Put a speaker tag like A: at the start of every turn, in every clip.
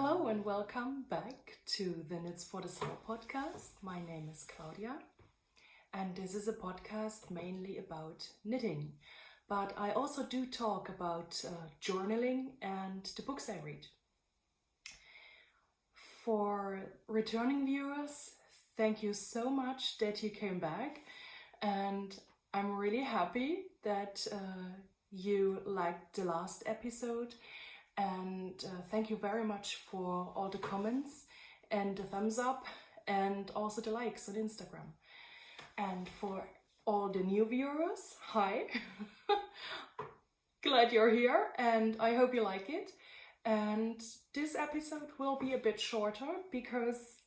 A: Hello and welcome back to the Knits for the Soul podcast. My name is Claudia and this is a podcast mainly about knitting, but I also do talk about journaling and the books I read. For returning viewers, thank you so much that you came back, and I'm really happy that you liked the last episode. And thank you very much for all the comments and the thumbs up and also the likes on Instagram. And for all the new viewers, hi! Glad you're here and I hope you like it. And this episode will be a bit shorter because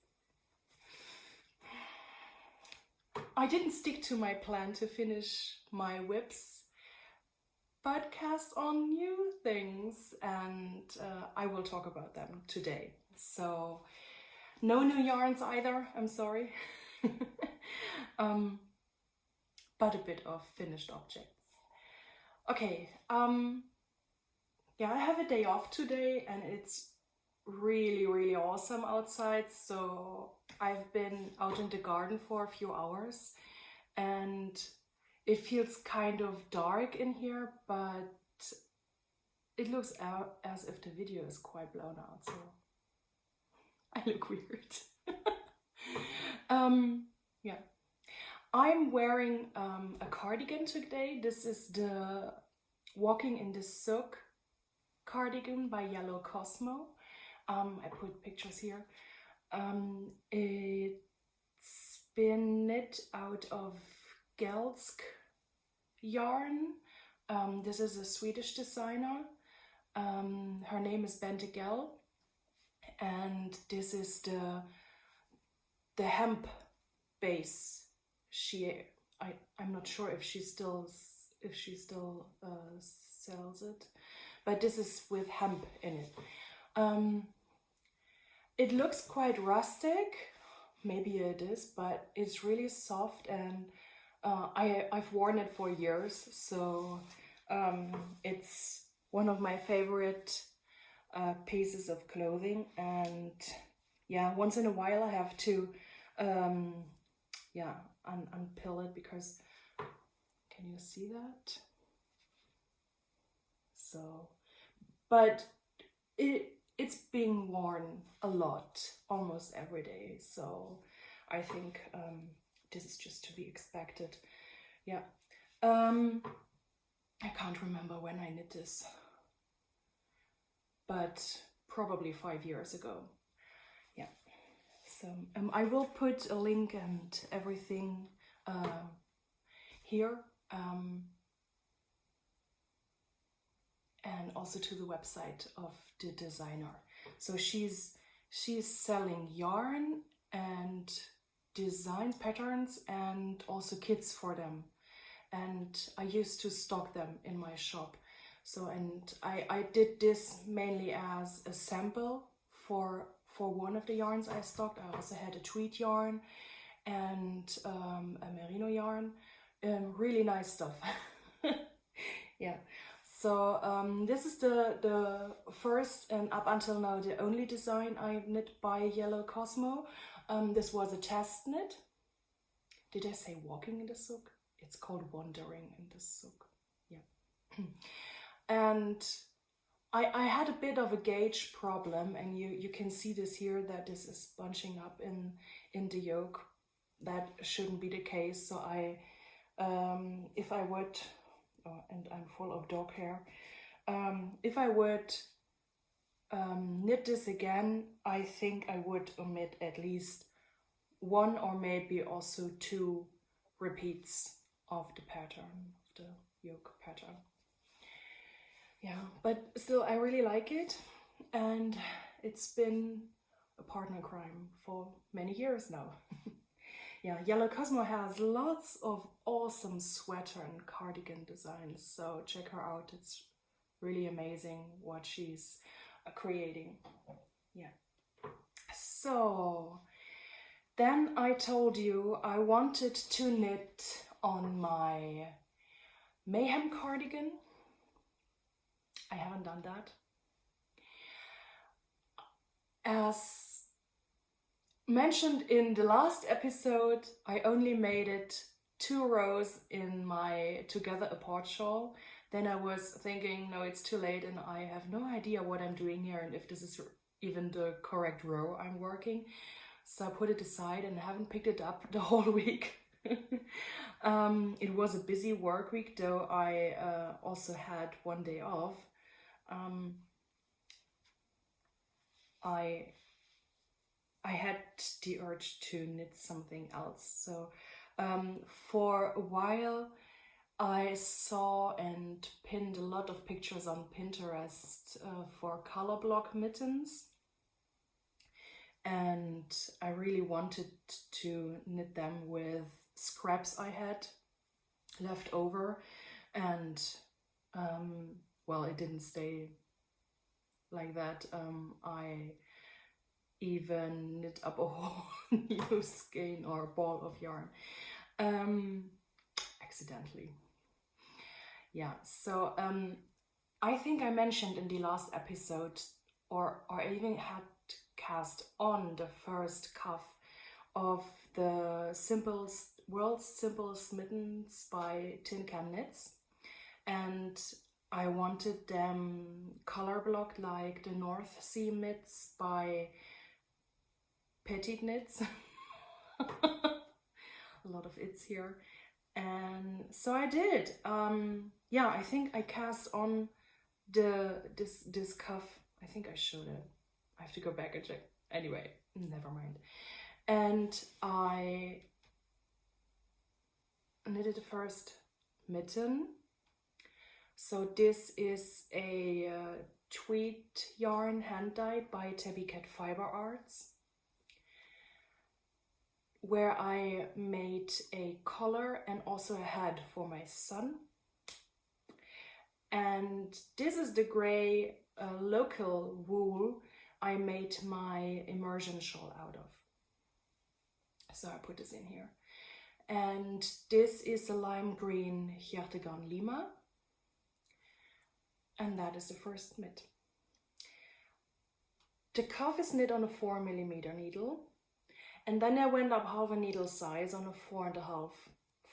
A: I didn't stick to my plan to finish my whips podcast on new things, and I will talk about them today. So no new yarns either, I'm sorry. But a bit of finished objects. Okay, yeah, I have a day off today and it's really awesome outside. So I've been out in the garden for a few hours and it feels kind of dark in here, but it looks out as if the video is quite blown out, so I look weird. Yeah, I'm wearing a cardigan today. This is the Walking in the Sook cardigan by Yellow Cosmo. I put pictures here. It's been knit out of Gelsk yarn. This is a Swedish designer. Her name is Bente Gell, and this is the hemp base. I'm not sure if she still sells it, but this is with hemp in it. It looks quite rustic, maybe it is, but it's really soft and I've worn it for years, so it's one of my favorite pieces of clothing. And yeah, once in a while I have to unpill it because, can you see that? So, but it's being worn a lot, almost every day, so I think this is just to be expected. Yeah. I can't remember when I knit this, but probably 5 years ago. Yeah. So I will put a link and everything here, and also to the website of the designer. So she's selling yarn and design patterns and also kits for them, and I used to stock them in my shop. So, and I did this mainly as a sample for one of the yarns I stocked. I also had a tweed yarn and a merino yarn. Really nice stuff. Yeah. So this is the first and up until now the only design I knit by Yellow Cosmo. This was a test knit. Did I say Walking in the Sook? It's called Wandering in the Sook. Yeah. And I had a bit of a gauge problem, and you can see this here, that this is bunching up in the yoke. That shouldn't be the case. So if I would, and I'm full of dog hair, if I would knit this again, I think I would omit at least one or maybe also two repeats of the pattern, of the yoke pattern. Yeah, but still I really like it, and it's been a partner crime for many years now. Yeah, Yellow Cosmo has lots of awesome sweater and cardigan designs, so check her out. It's really amazing what she's creating. Yeah. So then I told you I wanted to knit on my Mayhem cardigan. I haven't done that. As mentioned in the last episode, I only made it 2 rows in my together apart shawl. Then I was thinking, no, it's too late and I have no idea what I'm doing here and if this is even the correct row I'm working. So I put it aside and haven't picked it up the whole week. It was a busy work week, though I also had 1 day off. I had the urge to knit something else. So for a while I saw and pinned a lot of pictures on Pinterest for color block mittens. And I really wanted to knit them with scraps I had left over. And well, it didn't stay like that. I even knit up a whole new skein or ball of yarn accidentally. Yeah, so I think I mentioned in the last episode, or I even had cast on the first cuff of the World's Simplest Mittens by Tin Can Knits, and I wanted them color blocked like the North Sea Mitts by Petite Knits. A lot of it's here. And so I did. Yeah, I think I cast on this cuff. I think I showed it. I have to go back and check. Anyway, never mind. And I knitted the first mitten. So this is a tweed yarn hand dyed by Tabby Cat Fiber Arts, where I made a collar and also a head for my son. And this is the gray local wool I made my immersion shawl out of. So I put this in here. And this is a lime green Hiertegan Lima. And that is the first mitt. The cuff is knit on a 4mm needle. And then I went up half a needle size on a 4.5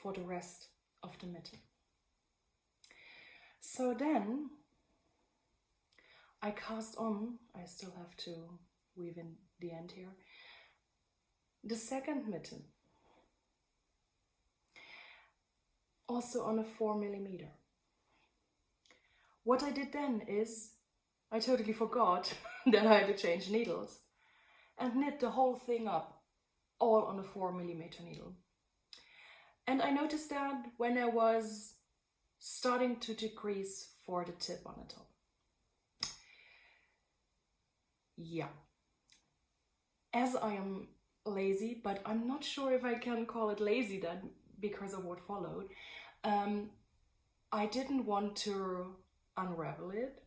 A: for the rest of the mitten. So then I cast on, I still have to weave in the end here, the second mitten. Also on a 4mm. What I did then is, I totally forgot that I had to change needles and knit the whole thing up all on a 4mm needle. And I noticed that when I was starting to decrease for the tip on the top. Yeah. As I am lazy, but I'm not sure if I can call it lazy then because of what followed, I didn't want to unravel it.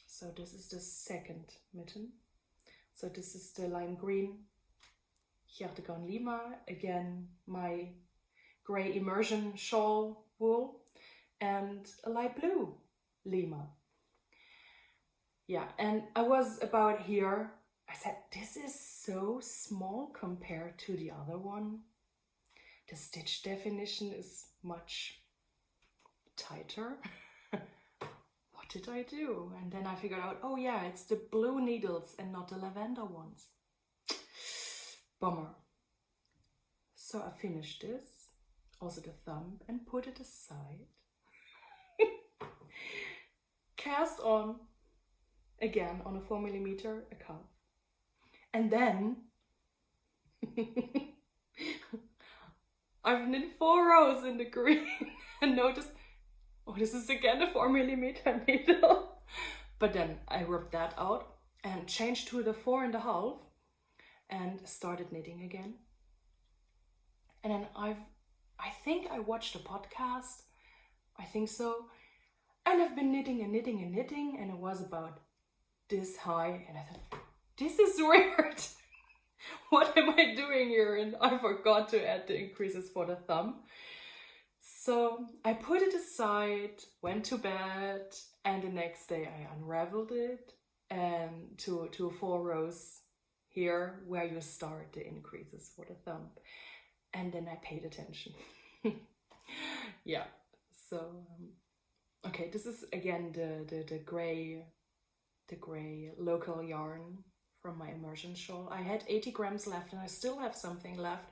A: So this is the second mitten. So this is the lime green Hiertegan Lima, again my grey immersion shawl wool, and a light blue Lima. Yeah, and I was about here, I said, this is so small compared to the other one. The stitch definition is much tighter. What did I do? And then I figured out, oh yeah, it's the blue needles and not the lavender ones. Bummer. So I finished this, also the thumb, and put it aside. Cast on, again on a 4mm, a cuff. And then I've knit 4 rows in the green and noticed, oh, this is again a 4mm needle. But then I ripped that out and changed to the 4.5 and started knitting again. And then I think I watched a podcast, I think so, and I've been knitting and knitting and knitting, and it was about this high, and I thought, this is weird. What am I doing here? And I forgot to add the increases for the thumb. So I put it aside, went to bed, and the next day I unraveled it and to 4 rows here where you start the increases for the thumb. And then I paid attention. Yeah, so okay, this is again the gray local yarn from my immersion shawl. I had 80 grams left and I still have something left.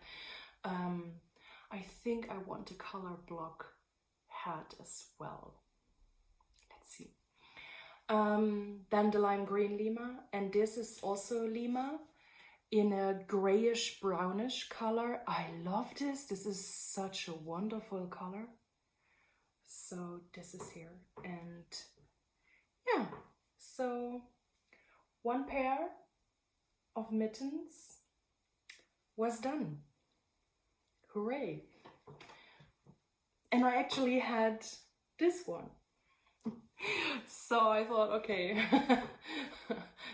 A: I think I want a color block hat as well. Let's see. Then the lime green Lima, and this is also Lima in a grayish brownish color. I love this. This is such a wonderful color. So this is here, and yeah, so 1 pair of mittens was done. Hooray! And I actually had this one. So I thought, okay,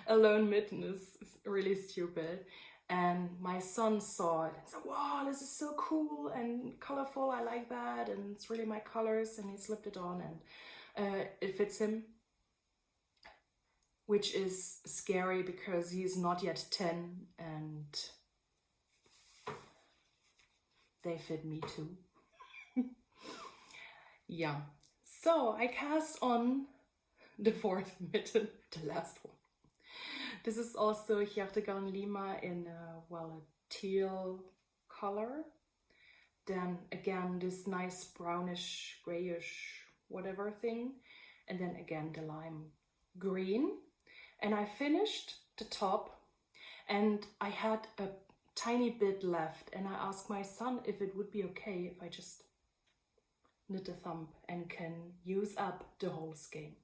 A: a lone mitten is really stupid. And my son saw it and said, wow, this is so cool and colorful. I like that. And it's really my colors. And he slipped it on and it fits him, which is scary because he's not yet 10 and they fit me too. Yeah. So I cast on the 4th mitten, the last one. This is also Hiertegarn Lima in a teal color. Then again this nice brownish, grayish, whatever thing. And then again the lime green. And I finished the top and I had a tiny bit left. And I asked my son if it would be okay if I just knit a thumb and can use up the whole skein.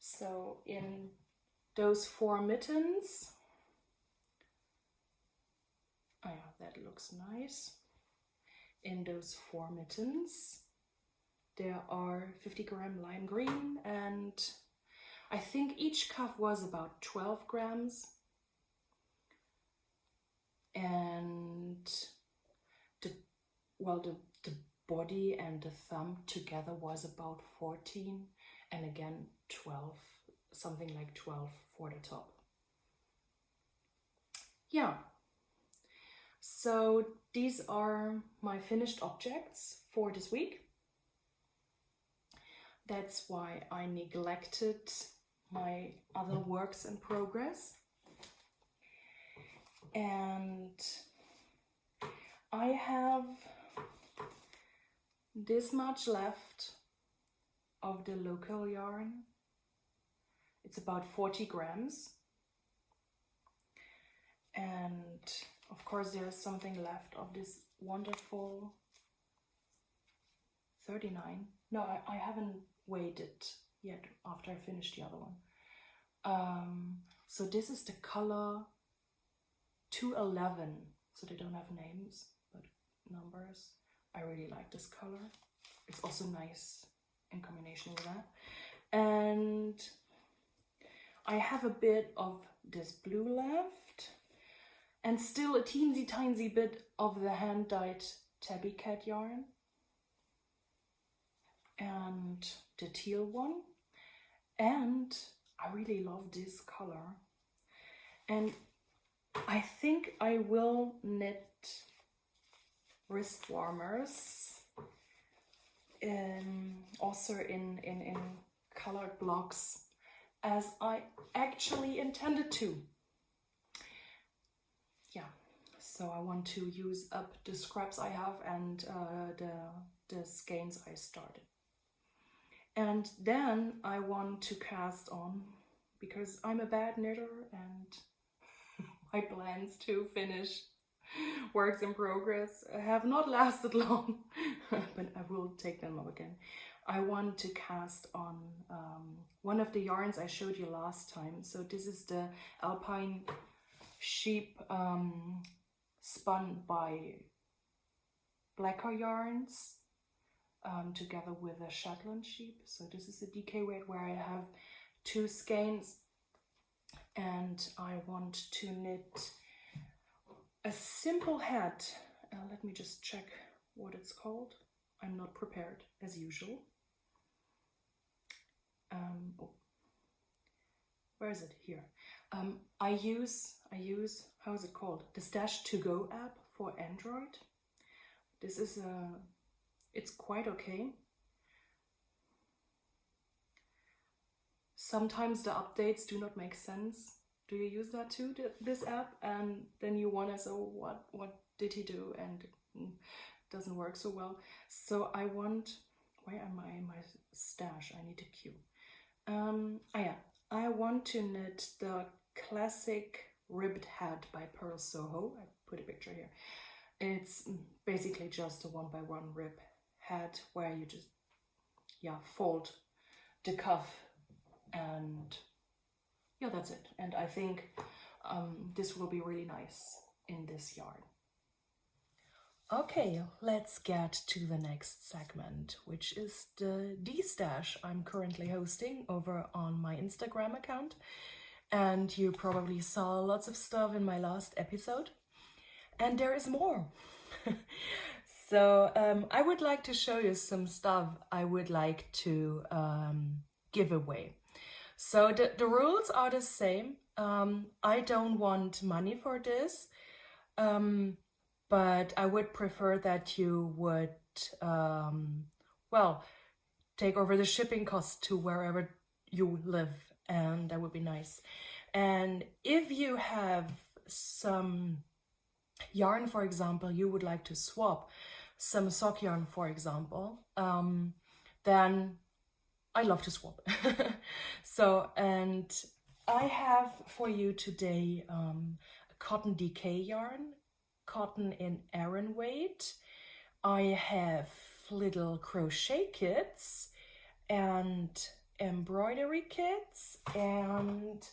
A: So in those 4 mittens, oh yeah, that looks nice. In those 4 mittens, there are 50 gram lime green, and I think each cuff was about 12 grams. And the body and the thumb together was about 14, and again 12, something like 12 for the top. Yeah, so these are my finished objects for this week. That's why I neglected my other works in progress. And I have this much left of the local yarn. It's about 40 grams. And of course there's something left of this wonderful 39. No, I haven't weighed it yet after I finished the other one. So this is the color 211. So they don't have names, but numbers. I really like this color. It's also nice in combination with that. And I have a bit of this blue left, and still a teensy tiny bit of the hand-dyed tabby cat yarn, and the teal one. And I really love this color. And I think I will knit wrist warmers also in colored blocks, as I actually intended to. Yeah, so I want to use up the scraps I have and the skeins I started. And then I want to cast on, because I'm a bad knitter and my plans to finish works in progress have not lasted long, but I will take them up again. I want to cast on one of the yarns I showed you last time. So this is the Alpine Sheep spun by Blacker Yarns together with a Shetland sheep. So this is a DK weight where I have 2 skeins, and I want to knit a simple hat. Let me just check what it's called. I'm not prepared as usual. where is it? Here. I use, how is it called? Destash to go app for Android. This is it's quite okay. Sometimes the updates do not make sense. Do you use that too, this app? And then you wonder, so what did he do? And it doesn't work so well. So I want, where am I in my stash? I need a cue. Yeah, I want to knit the classic ribbed hat by Pearl Soho. I put a picture here. It's basically just a 1x1 rib hat where you just, yeah, fold the cuff, and yeah, that's it. And I think this will be really nice in this yarn. Okay, let's get to the next segment, which is the Destash I'm currently hosting over on my Instagram account. And you probably saw lots of stuff in my last episode. And there is more. So I would like to show you some stuff I would like to give away. So the rules are the same. I don't want money for this. But I would prefer that you would, well, take over the shipping costs to wherever you live, and that would be nice. And if you have some yarn, for example, you would like to swap some sock yarn, for example, then I love to swap. So, and I have for you today a cotton DK yarn. Cotton in Aran weight. I have little crochet kits and embroidery kits, and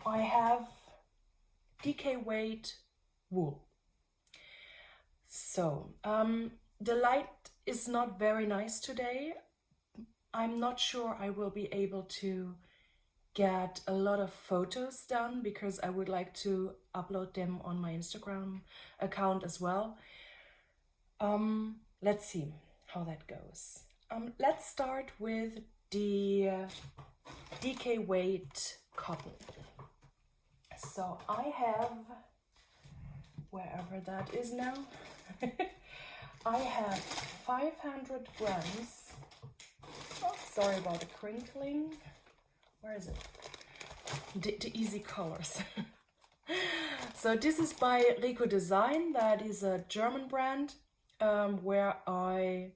A: I have DK weight wool. So the light is not very nice today. I'm not sure I will be able to get a lot of photos done because I would like to upload them on my Instagram account as well. Let's see how that goes. Let's start with the DK weight cotton. So I have, wherever that is now, I have 500 grams. Oh, sorry about the crinkling. Where is it? The easy colors. So this is by Rico Design. That is a German brand where I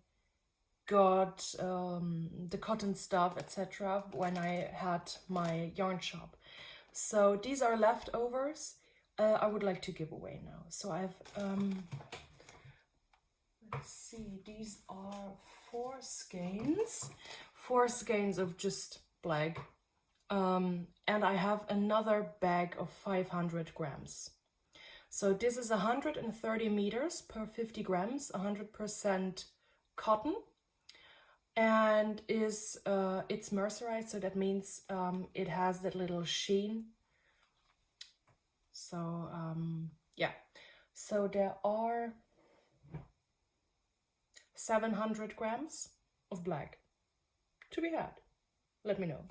A: got the cotton stuff, etc. when I had my yarn shop. So these are leftovers. I would like to give away now. So I have, let's see, these are 4 skeins. 4 skeins of just black. And I have another bag of 500 grams. So this is 130 meters per 50 grams, 100% cotton, and is it's mercerized, so that means it has that little sheen. So yeah, so there are 700 grams of black to be had. Let me know.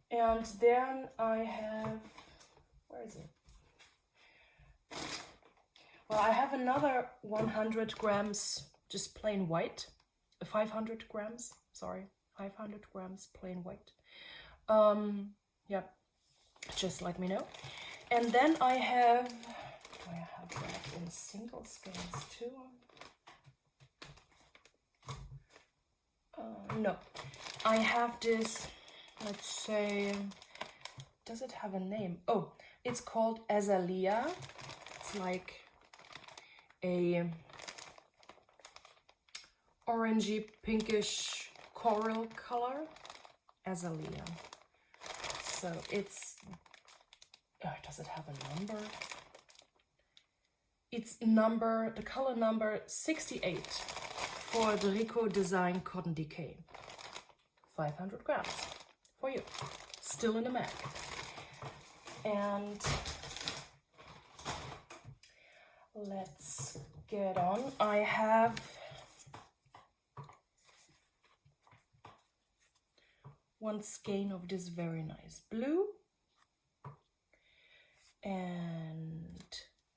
A: And then I have, where is it? Well, I have another 100 grams, just plain white. 500 grams, sorry, 500 grams plain white. Yeah, just let me know. And then I have, do I have that in single skeins too? No, I have this. Let's say, does it have a name? Oh, it's called Azalea. It's like a orangey pinkish coral color. Azalea. So it's, does it have a number? It's the color number 68 for the Rico Design Cotton DK. 500 grams. For you, still in the mag. And let's get on. I have 1 skein of this very nice blue, and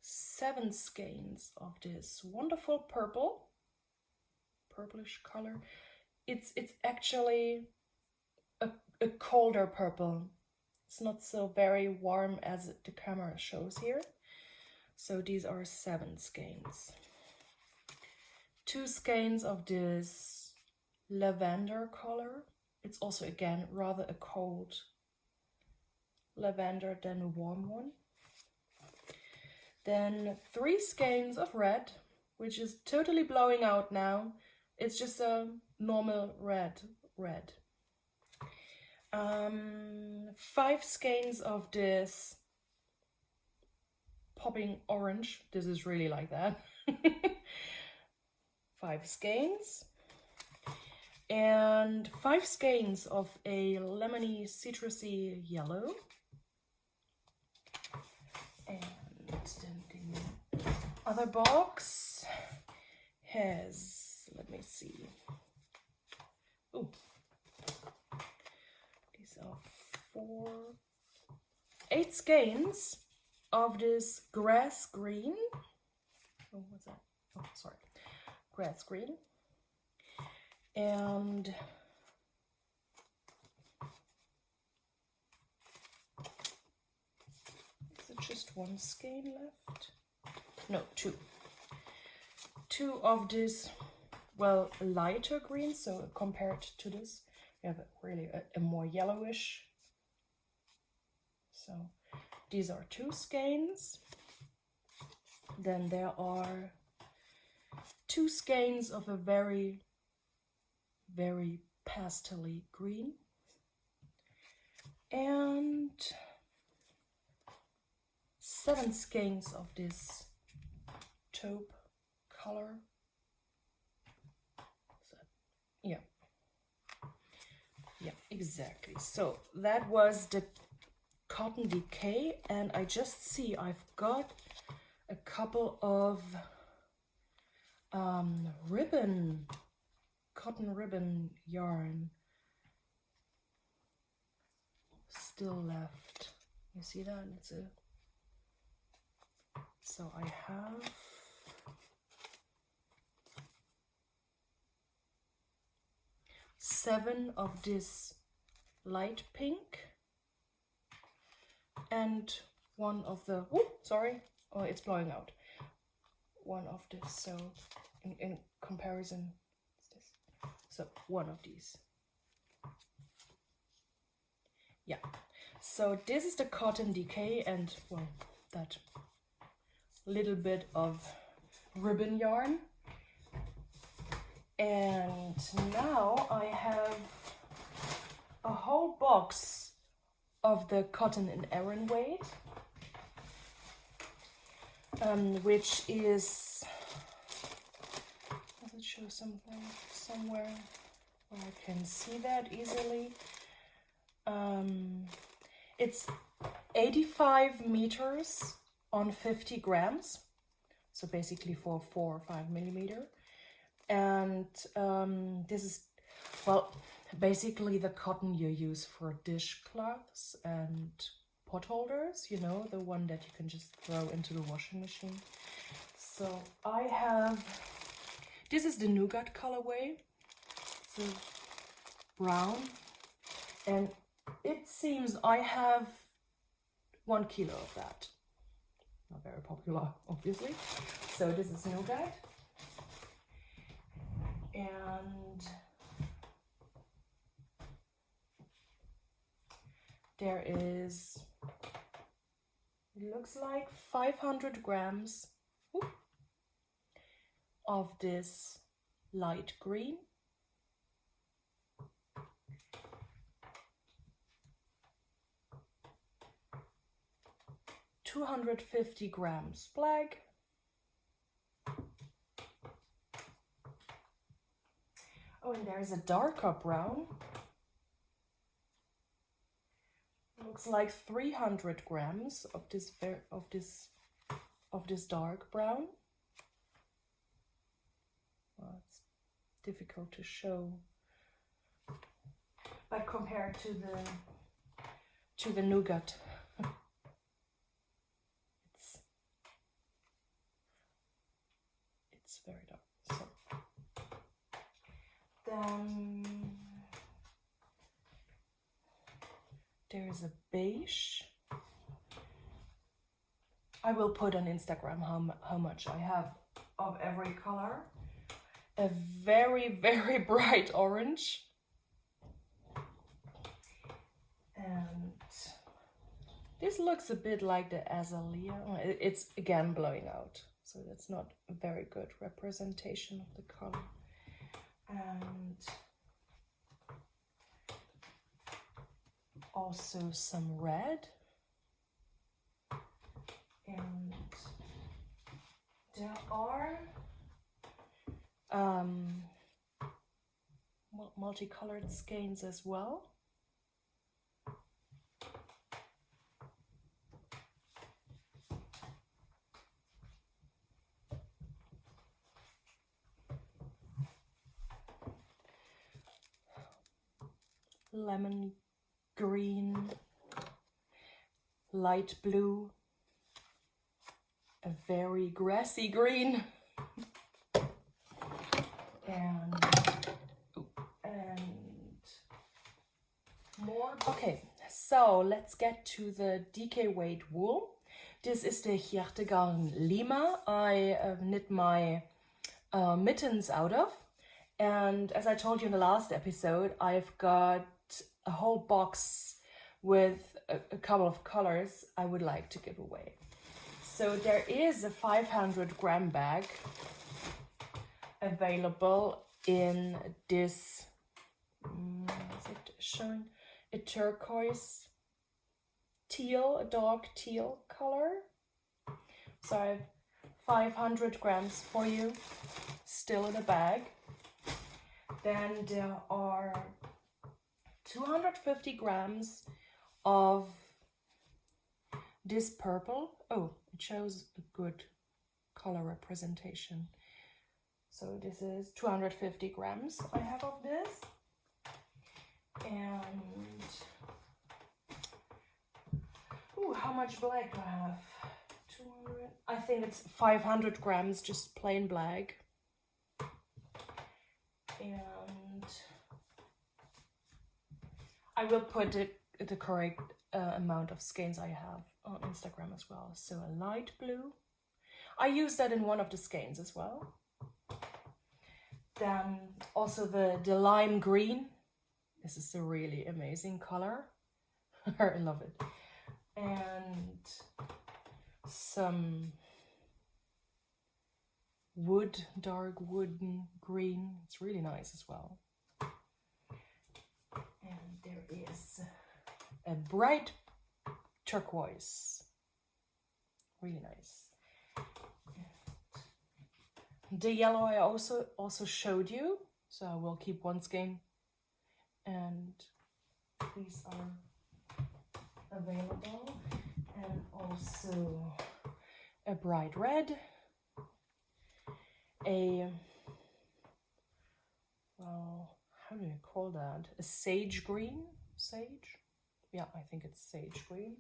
A: 7 skeins of this wonderful purplish color. It's actually a colder purple. It's not so very warm as the camera shows here. So these are 7 skeins. 2 skeins of this lavender color. It's also again rather a cold lavender than a warm one. Then 3 skeins of red, which is totally blowing out now. It's just a normal red. 5 skeins of this popping orange. This is really like that. 5 skeins. And 5 skeins of a lemony citrusy yellow. And then the other box has, let me see. Oh, these are 8 skeins of this grass green. Oh, what's that? Oh, sorry. Grass green. And is it just 1 skein left? No, 2. 2 of this, well, lighter green. So compared to this, we have really a more yellowish. So these are 2 skeins. Then there are 2 skeins of a very pastel-y green, and 7 skeins of this taupe color. So, yeah, exactly. So that was the Cotton Decay, and I just see I've got a couple of cotton ribbon yarn still left. You see that? So I have 7 of this light pink and 1 of the, oh, it's blowing out. 1 of this, so in comparison, so 1 of these. Yeah, so this is the Cotton Decay, and well, that little bit of ribbon yarn. And now I have a whole box of the Cotton and Aran weight, which is, does it show something somewhere where I can see that easily? It's 85 meters on 50 grams, so basically for 4 or 5 millimeter. And this is, well, basically the cotton you use for dishcloths and pot holders, you know, the one that you can just throw into the washing machine. So I have, this is the Nougat colorway, so brown, and it seems I have 1 kilo of that. Not very popular, obviously. So this is Nougat. And there is, it looks like 500 grams of this light green. 250 grams black. Oh, and there's a darker brown. Looks like 300 grams of this dark brown. Well, it's difficult to show but compared to the nougat, it's very dark. So then there is a beige. I will put on Instagram how much I have of every color. A very, very bright orange. And this looks a bit like the azalea. It's again blowing out, so that's not a very good representation of the color. And also some red. And there are multicolored skeins as well. Lemon green, light blue, a very grassy green, and more. Okay, so let's get to the DK weight wool. This is the Hiertegarn Lima I knit my mittens out of. And as I told you in the last episode, I've got a whole box with a couple of colors I would like to give away. So there is a 500-gram bag available in this, is it showing? A turquoise teal, a dark teal color. So I have 500 grams for you, still in a bag. Then there are 250 grams of this purple. Oh, it shows a good color representation. So this is 250 grams I have of this. And ooh, how much black do I have? 200. I think it's 500 grams, just plain black. And I will put the correct amount of skeins I have on Instagram as well. So a light blue. I use that in one of the skeins as well. Then also the lime green. This is a really amazing color. I love it. And some wood, dark wooden green. It's really nice as well. And there is a bright turquoise. Really nice. And the yellow I also showed you. So I will keep one skein. And these are available. And also a bright red. Well, how do you call that? A sage green? Sage? Yeah, I think it's sage green.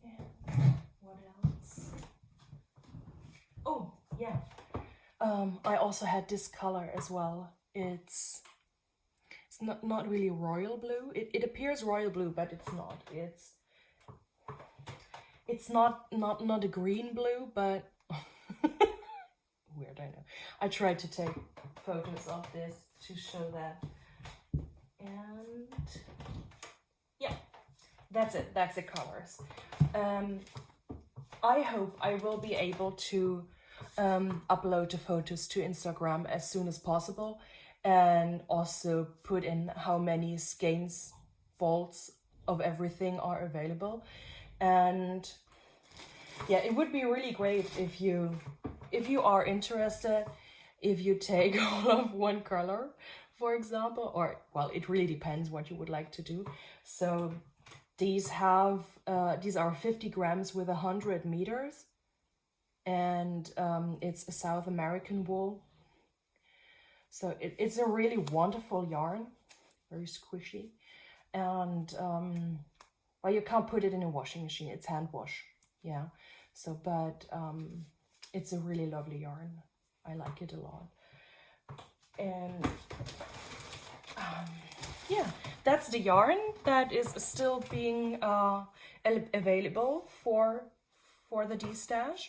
A: And what else? Oh, yeah. I also had this color as well. It's not really royal blue. It appears royal blue, but it's not. It's not a green blue, but weird, I know. I tried to take photos of this to show that. And yeah, that's it. That's the colors. I hope I will be able to upload the photos to Instagram as soon as possible, and also put in how many skeins, folds of everything are available. And yeah, it would be really great if you are interested, if you take all of one color, for example, or well, it really depends what you would like to do. So these are 50 grams with 100 meters, and it's a South American wool. So it's a really wonderful yarn. very squishy. And well, you can't put it in a washing machine, it's hand wash. Yeah, so but it's a really lovely yarn. I like it a lot. And yeah, that's the yarn that is still being available for the Destash.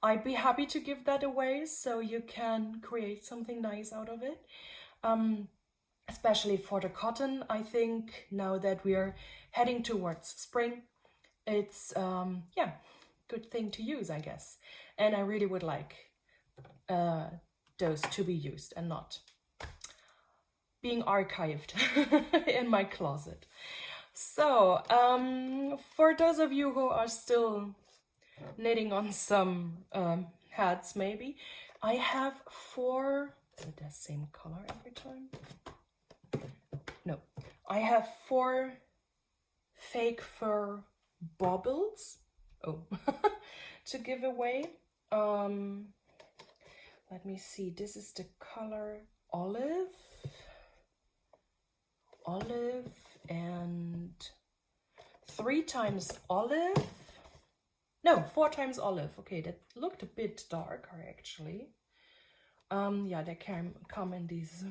A: I'd be happy to give that away so you can create something nice out of it. Especially for the cotton, I think now that we're heading towards spring, it's yeah, good thing to use, I guess. And I really would like those to be used and not being archived in my closet. So for those of you who are still knitting on some hats, maybe I have 4. Is it the same color every time? No, I have 4 fake fur baubles, to give away. Let me see, this is the color olive, and 3 times olive. No, 4 times olive. Okay, that looked a bit darker actually. Yeah, they can come in these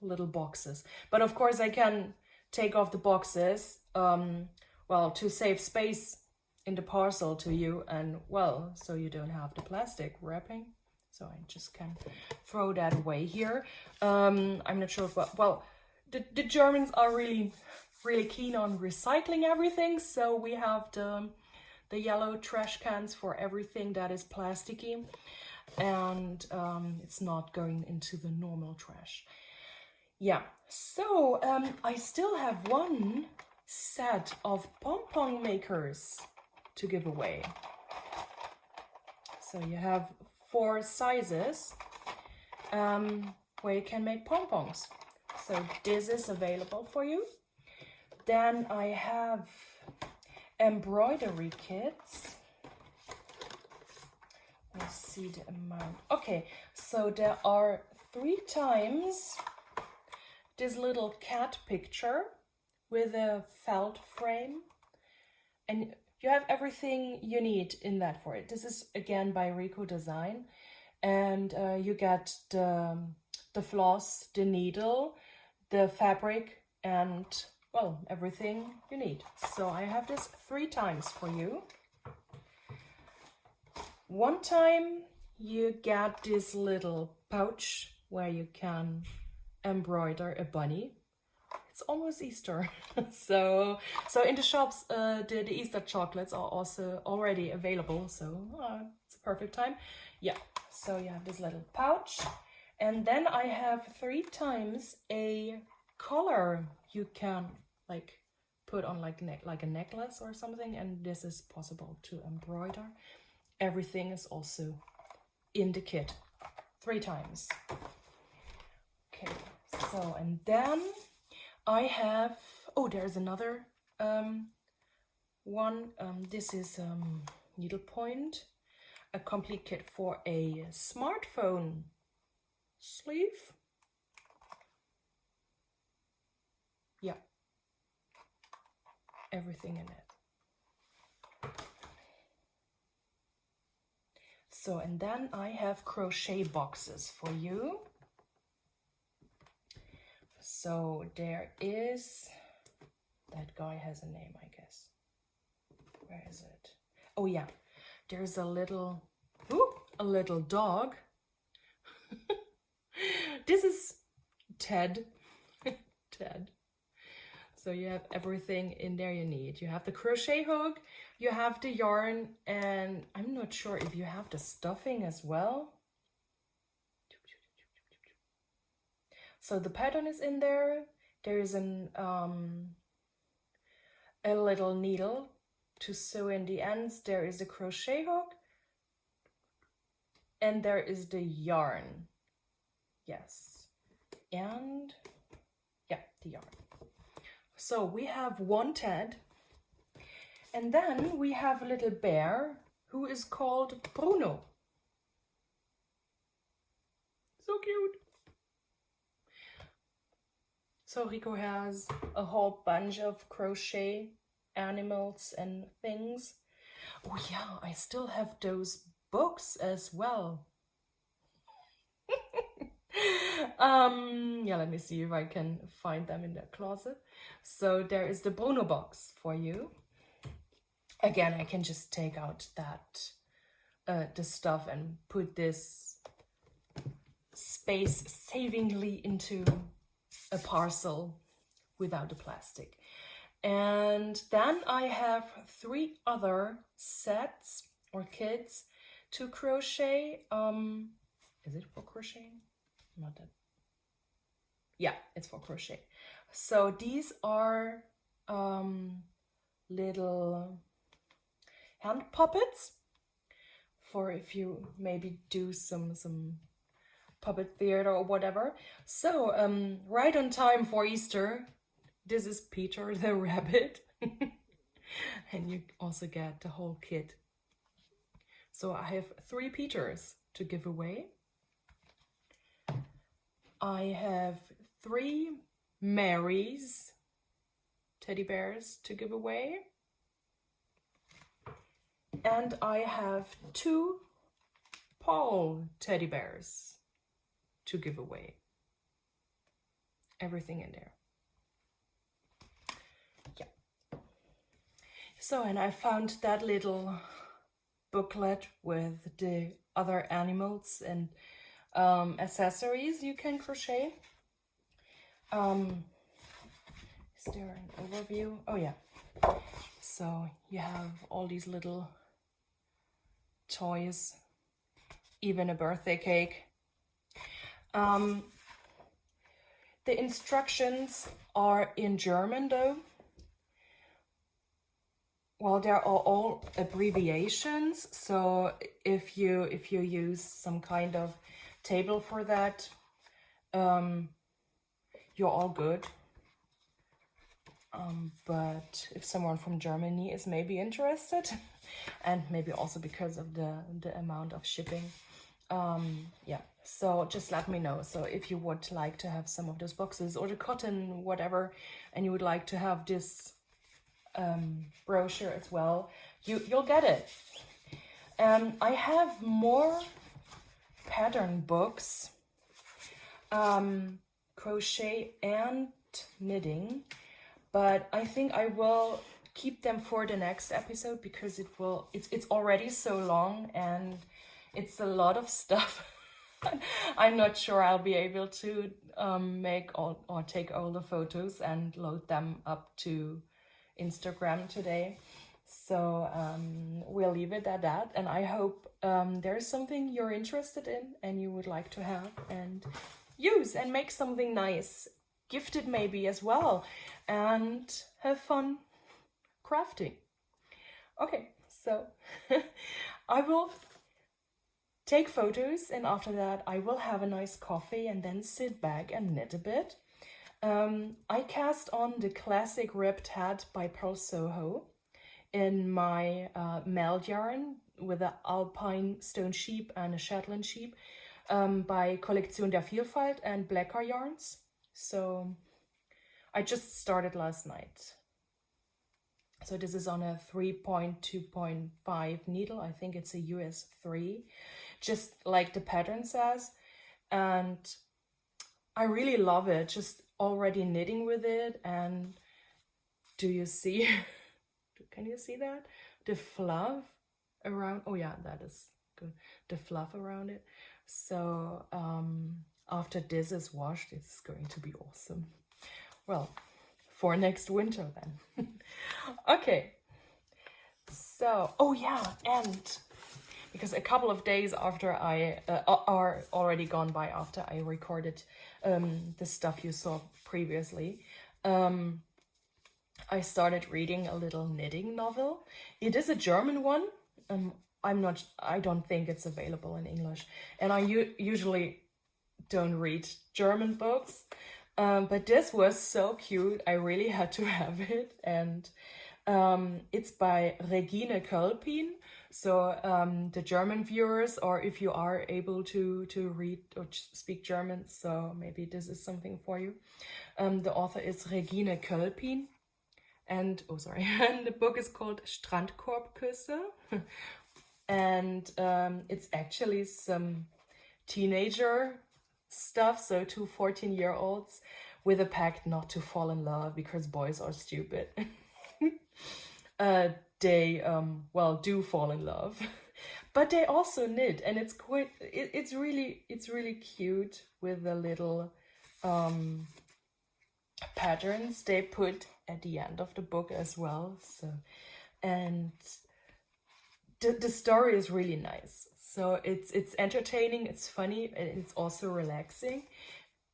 A: little boxes, but of course I can take off the boxes, well, to save space in the parcel to you, and well, so you don't have the plastic wrapping. So I just can throw that away here. I'm not sure, but well, the Germans are really keen on recycling everything, so we have the yellow trash cans for everything that is plasticky, and it's not going into the normal trash. Yeah, so I still have 1 set of pom-pom makers to give away. So you have 4 sizes where you can make pom-poms. So this is available for you. Then I have embroidery kits. Let's see the amount. Okay, so there are 3 times this little cat picture with a felt frame, and you have everything you need in that for it. This is again by Rico Design, and you get the floss, the needle, the fabric, and well, everything you need. So I have this 3 times for you. 1 time you get this little pouch where you can embroider a bunny. It's almost Easter. so in the shops the Easter chocolates are also already available, so it's a perfect time. Yeah, so you have this little pouch, and then I have 3 times a collar you can like put on like a necklace or something, and this is possible to embroider. Everything is also in the kit 3 times. Okay, so and then I have, oh, there's another one. This is needlepoint, a complete kit for a smartphone sleeve. Yeah, everything in it. So, and then I have crochet boxes for you. So there is, that guy has a name, I guess. Where is it? Oh yeah, there's a little dog. This is Ted. Ted. So you have everything in there you need. You have the crochet hook, you have the yarn, and I'm not sure if you have the stuffing as well. So the pattern is in there. There is a little needle to sew in the ends. There is a crochet hook, and there is the yarn. Yes, and yeah, the yarn. So we have 1 Ted, and then we have a little bear who is called Bruno. So cute. So Rico has a whole bunch of crochet animals and things. Oh yeah, I still have those books as well. Yeah, let me see if I can find them in the closet. So there is the Bruno box for you. Again, I can just take out that the stuff and put this space savingly into a parcel without the plastic. And then I have 3 other sets or kits to crochet. Is it for crocheting? Not that. Yeah, it's for crochet. So these are little hand puppets for if you maybe do some puppet theater or whatever. So right on time for Easter, this is Peter the rabbit. And you also get the whole kit. So I have 3 Peters to give away. I have 3 Marys teddy bears to give away. And I have 2 Paul teddy bears to give away. Everything in there. Yeah. So, and I found that little booklet with the other animals and accessories you can crochet. Is there an overview? Oh yeah. So you have all these little toys, even a birthday cake. The instructions are in German though. Well, there are all abbreviations, so if you use some kind of table for that, you're all good. But if someone from Germany is maybe interested, and maybe also because of the amount of shipping, yeah, so just let me know. So if you would like to have some of those boxes or the cotton, whatever, and you would like to have this brochure as well, you'll get it. I have more pattern books, crochet and knitting, but I think I will keep them for the next episode because it's already so long and it's a lot of stuff. I'm not sure I'll be able to make all or take all the photos and load them up to Instagram today. So we'll leave it at that, and I hope there's something you're interested in and you would like to have and use and make something nice, gift it maybe as well, and have fun crafting. Okay, so I will take photos, and after that I will have a nice coffee and then sit back and knit a bit. I cast on the classic ribbed hat by Pearl Soho in my meld yarn with an alpine stone sheep and a Shetland sheep by Kollektion der Vielfalt and Blacker yarns. So I just started last night. So this is on a 3.2.5 needle. I think it's a US 3, just like the pattern says. And I really love it, just already knitting with it. And do you see, can you see that? The fluff around, oh yeah, that is good. The fluff around it. So after this is washed, it's going to be awesome. Well, for next winter then. Okay, so, oh yeah, and because a couple of days after I are already gone by after I recorded the stuff you saw previously, I started reading a little knitting novel. It is a German one. I don't think it's available in English, and I usually don't read German books. But this was so cute, I really had to have it. And it's by Regine Kölpin, So the German viewers, or if you are able to read or speak German, so maybe this is something for you. The author is Regine Kölpin, and oh sorry, and the book is called Strandkorbküsse, and it's actually some teenager stuff. So two 14-year-olds with a pact not to fall in love because boys are stupid. They well do fall in love, but they also knit, and it's quite it's really cute with the little patterns they put at the end of the book as well. So, and the story is really nice. So it's entertaining, it's funny, and it's also relaxing.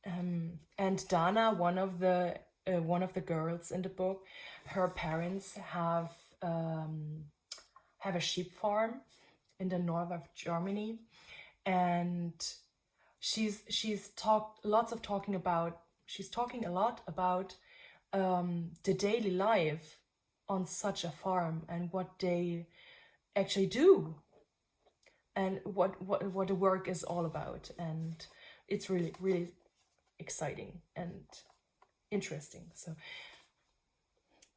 A: And Dana, one of the girls in the book, her parents have a sheep farm in the north of Germany, and she's talking a lot about the daily life on such a farm and what they actually do and what the work is all about. And it's really exciting and interesting. So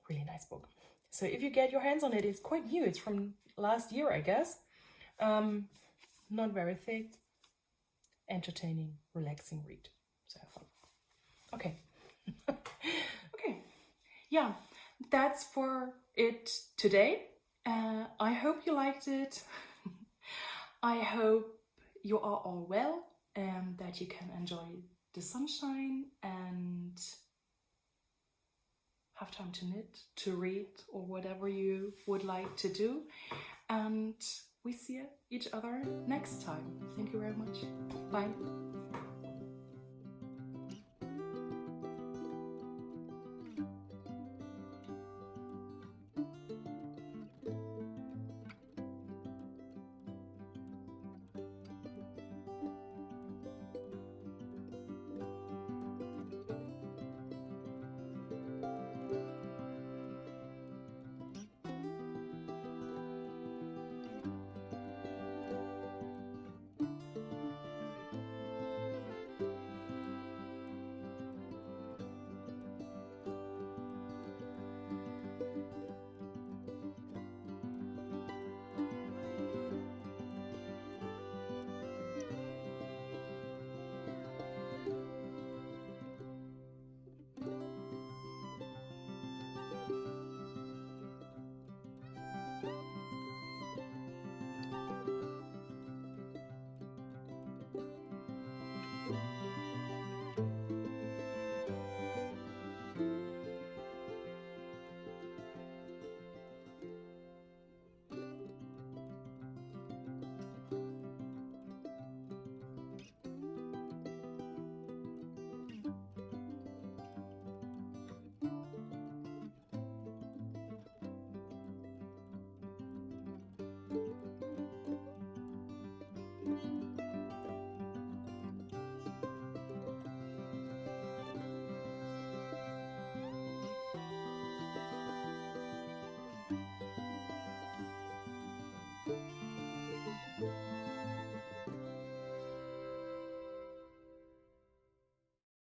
A: really nice book. So if you get your hands on it, it's quite new. It's from last year, I guess. Not very thick, entertaining, relaxing read. So have fun. Okay. Okay. Yeah, that's for it today. I hope you liked it. I hope you are all well and that you can enjoy the sunshine and have time to knit, to read, or whatever you would like to do. And we see each other next time. Thank you very much. Bye.